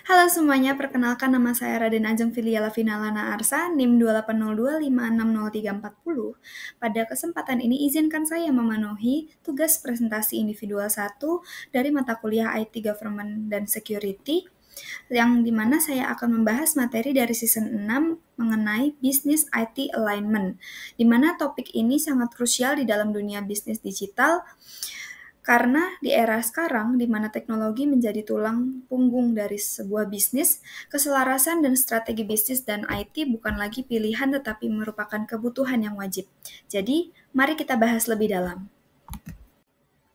Halo semuanya, perkenalkan nama saya Raden Ajeng Filia Lavinalana Arsa, NIM 28025603040. Pada kesempatan ini izinkan saya memenuhi tugas presentasi individual 1 dari mata kuliah IT Government dan Security, yang dimana saya akan membahas materi dari season 6 mengenai Business IT Alignment, di mana topik ini sangat krusial di dalam dunia bisnis digital, karena di era sekarang, di mana teknologi menjadi tulang punggung dari sebuah bisnis, keselarasan dan strategi bisnis dan IT bukan lagi pilihan tetapi merupakan kebutuhan yang wajib. Jadi, mari kita bahas lebih dalam.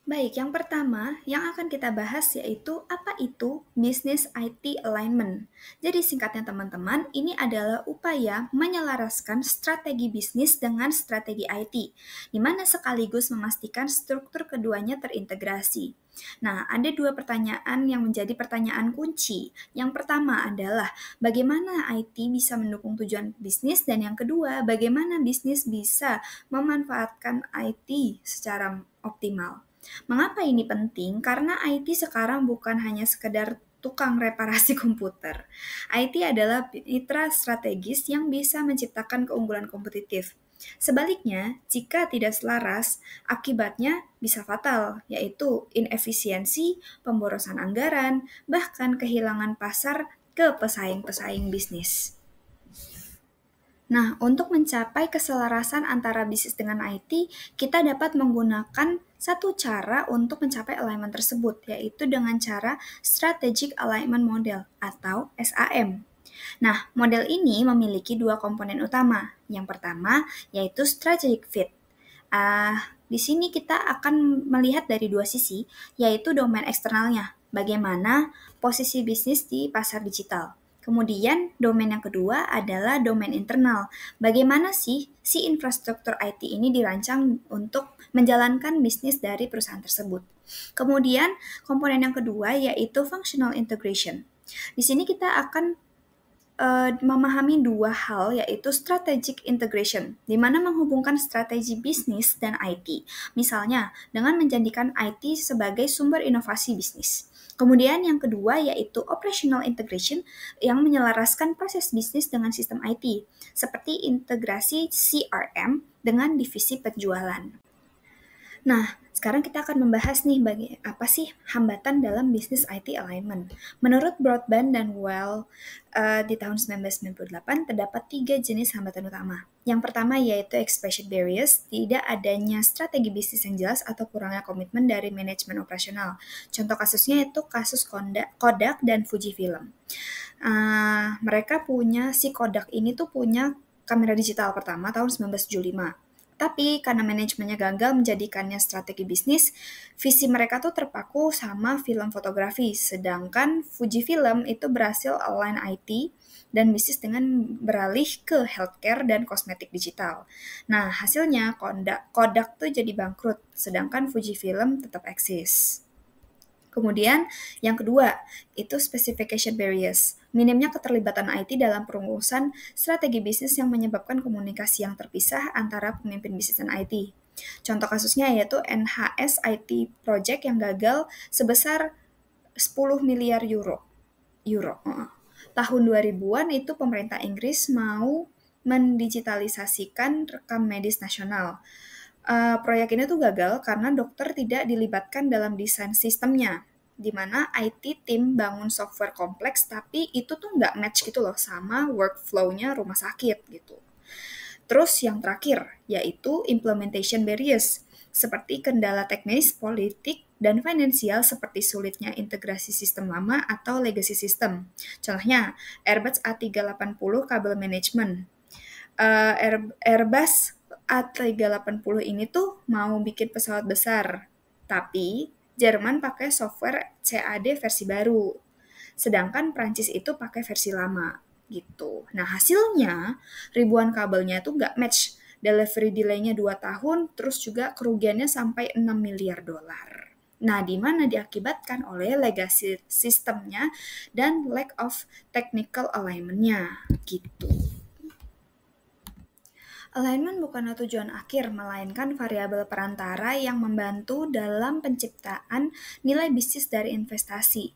Baik, yang pertama yang akan kita bahas yaitu apa itu Business IT Alignment. Jadi singkatnya teman-teman, ini adalah upaya menyelaraskan strategi bisnis dengan strategi IT, di mana sekaligus memastikan struktur keduanya terintegrasi. Nah, ada dua pertanyaan yang menjadi pertanyaan kunci. Yang pertama adalah bagaimana IT bisa mendukung tujuan bisnis, dan yang kedua, bagaimana bisnis bisa memanfaatkan IT secara optimal. Mengapa ini penting? Karena IT sekarang bukan hanya sekedar tukang reparasi komputer. IT adalah mitra strategis yang bisa menciptakan keunggulan kompetitif. Sebaliknya, jika tidak selaras, akibatnya bisa fatal, yaitu inefisiensi, pemborosan anggaran, bahkan kehilangan pasar ke pesaing-pesaing bisnis. Nah, untuk mencapai keselarasan antara bisnis dengan IT, kita dapat menggunakan satu cara untuk mencapai alignment tersebut, yaitu dengan cara Strategic Alignment Model atau SAM. Nah, model ini memiliki dua komponen utama. Yang pertama, yaitu Strategic Fit. Di sini kita akan melihat dari dua sisi, yaitu domain eksternalnya, bagaimana posisi bisnis di pasar digital. Kemudian, domain yang kedua adalah domain internal. Bagaimana sih si infrastruktur IT ini dirancang untuk menjalankan bisnis dari perusahaan tersebut. Kemudian, komponen yang kedua yaitu functional integration. Di sini kita akan memahami dua hal, yaitu strategic integration, di mana menghubungkan strategi bisnis dan IT. Misalnya, dengan menjadikan IT sebagai sumber inovasi bisnis. Kemudian yang kedua yaitu operational integration yang menyelaraskan proses bisnis dengan sistem IT, seperti integrasi CRM dengan divisi penjualan. Nah, sekarang kita akan membahas nih apa sih hambatan dalam bisnis IT alignment. Menurut Broadband dan Well di tahun 1998 terdapat 3 jenis hambatan utama. Yang pertama yaitu expression barriers, tidak adanya strategi bisnis yang jelas atau kurangnya komitmen dari manajemen operasional. Contoh kasusnya itu kasus Kodak dan Fujifilm. Mereka punya, si Kodak ini tuh punya kamera digital pertama tahun 1975. Tapi karena manajemennya gagal menjadikannya strategi bisnis, visi mereka tuh terpaku sama film fotografi, sedangkan Fujifilm itu berhasil align IT dan bisnis dengan beralih ke healthcare dan kosmetik digital. Nah, hasilnya Kodak tuh jadi bangkrut, sedangkan Fujifilm tetap eksis. Kemudian, yang kedua, itu specification barriers. Minimnya keterlibatan IT dalam perumusan strategi bisnis yang menyebabkan komunikasi yang terpisah antara pemimpin bisnis dan IT. Contoh kasusnya yaitu NHS IT Project yang gagal sebesar 10 miliar euro. Tahun 2000-an itu pemerintah Inggris mau mendigitalisasikan rekam medis nasional. Proyek ini tuh gagal karena dokter tidak dilibatkan dalam desain sistemnya, di mana IT tim bangun software kompleks tapi itu tuh nggak match gitu loh sama workflow-nya rumah sakit gitu. Terus yang terakhir yaitu implementation barriers, seperti kendala teknis, politik, dan finansial seperti sulitnya integrasi sistem lama atau legacy system. Contohnya, Airbus A380 kabel management. Airbus A380 ini tuh mau bikin pesawat besar, tapi Jerman pakai software CAD versi baru, sedangkan Prancis itu pakai versi lama, gitu. Nah, hasilnya ribuan kabelnya tuh nggak match, delivery delay-nya 2 tahun, terus juga kerugiannya sampai 6 miliar dolar. Nah, di mana diakibatkan oleh legacy sistemnya dan lack of technical alignment-nya, gitu. Alignment bukanlah tujuan akhir, melainkan variabel perantara yang membantu dalam penciptaan nilai bisnis dari investasi.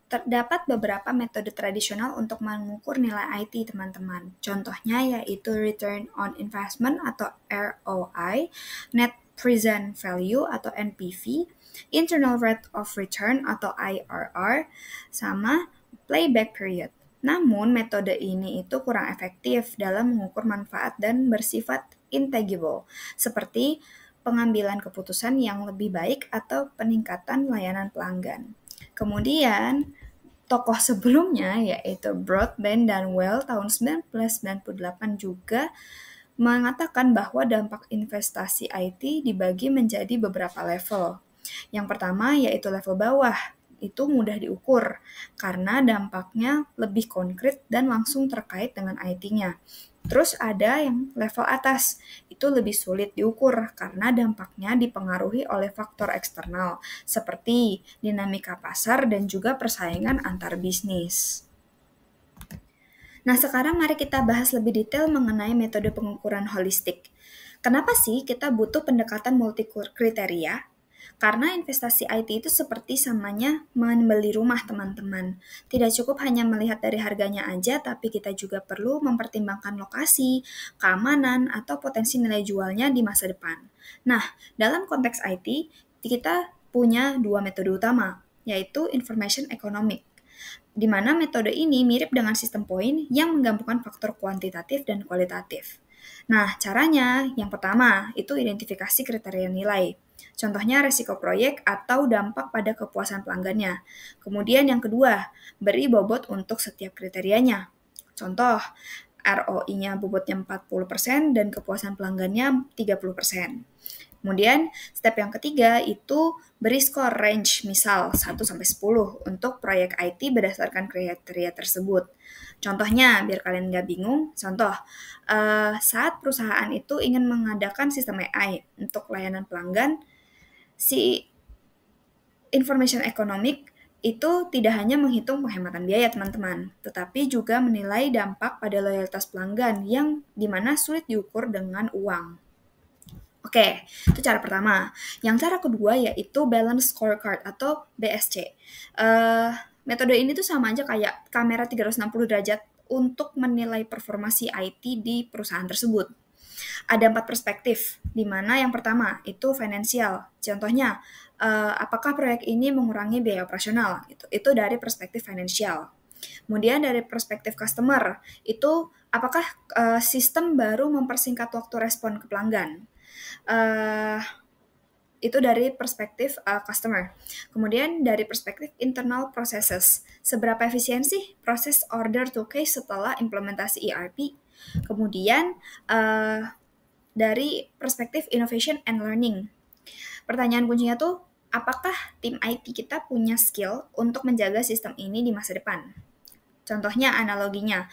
Terdapat beberapa metode tradisional untuk mengukur nilai IT, teman-teman. Contohnya yaitu Return on Investment atau ROI, Net Present Value atau NPV, Internal Rate of Return atau IRR, sama Playback Period. Namun, metode ini itu kurang efektif dalam mengukur manfaat dan bersifat intangible, seperti pengambilan keputusan yang lebih baik atau peningkatan layanan pelanggan. Kemudian, tokoh sebelumnya yaitu Broadbent dan Well tahun 1998 juga mengatakan bahwa dampak investasi IT dibagi menjadi beberapa level. Yang pertama yaitu level bawah, itu mudah diukur karena dampaknya lebih konkret dan langsung terkait dengan IT-nya. Terus ada yang level atas, itu lebih sulit diukur karena dampaknya dipengaruhi oleh faktor eksternal seperti dinamika pasar dan juga persaingan antar bisnis. Nah, sekarang mari kita bahas lebih detail mengenai metode pengukuran holistik. Kenapa sih kita butuh pendekatan multi kriteria? Karena investasi IT itu seperti samanya membeli rumah, teman-teman. Tidak cukup hanya melihat dari harganya aja, tapi kita juga perlu mempertimbangkan lokasi, keamanan, atau potensi nilai jualnya di masa depan. Nah, dalam konteks IT, kita punya dua metode utama, yaitu information economic, di mana metode ini mirip dengan sistem poin yang menggabungkan faktor kuantitatif dan kualitatif. Nah, caranya yang pertama itu identifikasi kriteria nilai. Contohnya resiko proyek atau dampak pada kepuasan pelanggannya. Kemudian yang kedua, beri bobot untuk setiap kriterianya. Contoh, ROI-nya bobotnya 40% dan kepuasan pelanggannya 30%. Kemudian, step yang ketiga itu beri skor range, misal 1-10 untuk proyek IT berdasarkan kriteria tersebut. Contohnya, biar kalian nggak bingung, saat perusahaan itu ingin mengadakan sistem AI untuk layanan pelanggan, si information economic itu tidak hanya menghitung penghematan biaya, teman-teman, tetapi juga menilai dampak pada loyalitas pelanggan yang dimana sulit diukur dengan uang. Oke, itu cara pertama. Yang cara kedua yaitu Balance Scorecard atau BSC. Metode ini tuh sama aja kayak kamera 360 derajat untuk menilai performasi IT di perusahaan tersebut. Ada 4 perspektif, di mana yang pertama itu finansial. Contohnya, apakah proyek ini mengurangi biaya operasional? Itu dari perspektif finansial. Kemudian dari perspektif customer, itu apakah sistem baru mempersingkat waktu respon ke pelanggan? Itu dari perspektif customer. Kemudian dari perspektif internal processes, seberapa efisien sih proses order to cash setelah implementasi ERP? Kemudian dari perspektif innovation and learning. Pertanyaan kuncinya tuh, apakah tim IT kita punya skill untuk menjaga sistem ini di masa depan? Contohnya analoginya,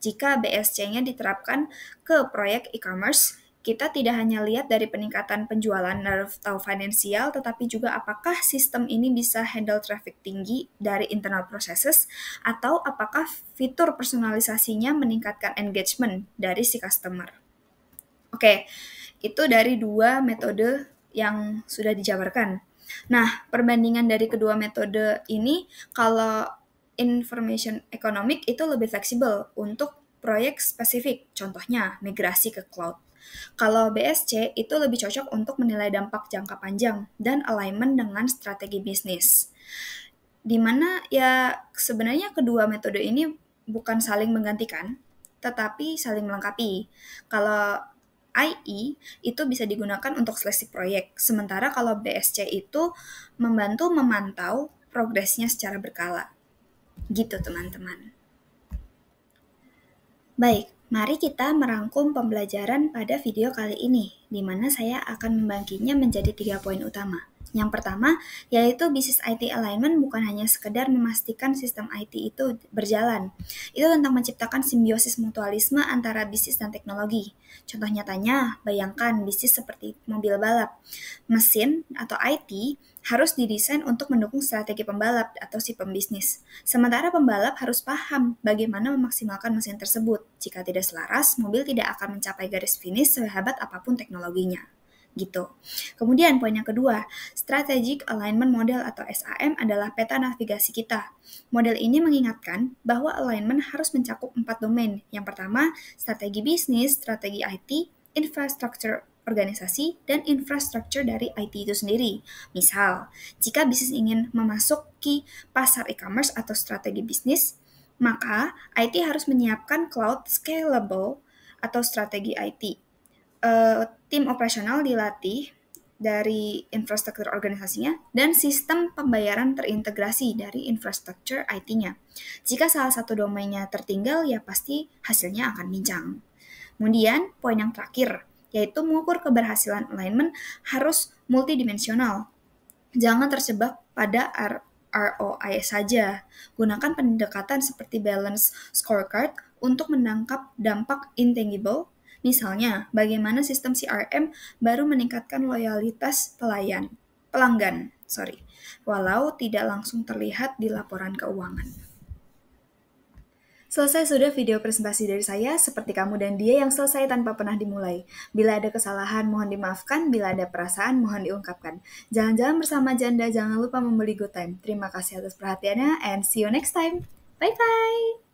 jika BSC-nya diterapkan ke proyek e-commerce, kita tidak hanya lihat dari peningkatan penjualan atau finansial, tetapi juga apakah sistem ini bisa handle traffic tinggi dari internal processes, atau apakah fitur personalisasinya meningkatkan engagement dari si customer. Oke, itu dari dua metode yang sudah dijabarkan. Nah, perbandingan dari kedua metode ini, kalau information economic itu lebih fleksibel untuk proyek spesifik, contohnya migrasi ke cloud. Kalau BSC itu lebih cocok untuk menilai dampak jangka panjang dan alignment dengan strategi bisnis. Di mana ya sebenarnya kedua metode ini bukan saling menggantikan, tetapi saling melengkapi. Kalau IE itu bisa digunakan untuk seleksi proyek, sementara kalau BSC itu membantu memantau progresnya secara berkala. Gitu, teman-teman. Baik, mari kita merangkum pembelajaran pada video kali ini, di mana saya akan membaginya menjadi 3 poin utama. Yang pertama, yaitu bisnis IT alignment bukan hanya sekedar memastikan sistem IT itu berjalan. Itu tentang menciptakan simbiosis mutualisme antara bisnis dan teknologi. Contoh nyatanya, bayangkan bisnis seperti mobil balap. Mesin atau IT harus didesain untuk mendukung strategi pembalap atau si pembisnis. Sementara pembalap harus paham bagaimana memaksimalkan mesin tersebut. Jika tidak selaras, mobil tidak akan mencapai garis finish sehebat apapun teknologinya. gitu. Kemudian poin yang kedua, Strategic Alignment Model atau SAM adalah peta navigasi kita. Model ini mengingatkan bahwa alignment harus mencakup 4 domain. Yang pertama, strategi bisnis, strategi IT, infrastruktur organisasi, dan infrastruktur dari IT itu sendiri. Misal, jika bisnis ingin memasuki pasar e-commerce atau strategi bisnis, maka IT harus menyiapkan cloud scalable atau strategi IT. Tim operasional dilatih dari infrastruktur organisasinya dan sistem pembayaran terintegrasi dari infrastruktur IT-nya. Jika salah satu domainnya tertinggal, ya pasti hasilnya akan bincang. Kemudian, poin yang terakhir, yaitu mengukur keberhasilan alignment harus multidimensional. Jangan terjebak pada ROI saja. Gunakan pendekatan seperti balance scorecard untuk menangkap dampak intangible. Misalnya, bagaimana sistem CRM baru meningkatkan loyalitas pelanggan, walau tidak langsung terlihat di laporan keuangan. Selesai sudah video presentasi dari saya, seperti kamu dan dia yang selesai tanpa pernah dimulai. Bila ada kesalahan, mohon dimaafkan. Bila ada perasaan, mohon diungkapkan. Jalan-jalan bersama janda, jangan lupa membeli good time. Terima kasih atas perhatiannya, and see you next time. Bye-bye!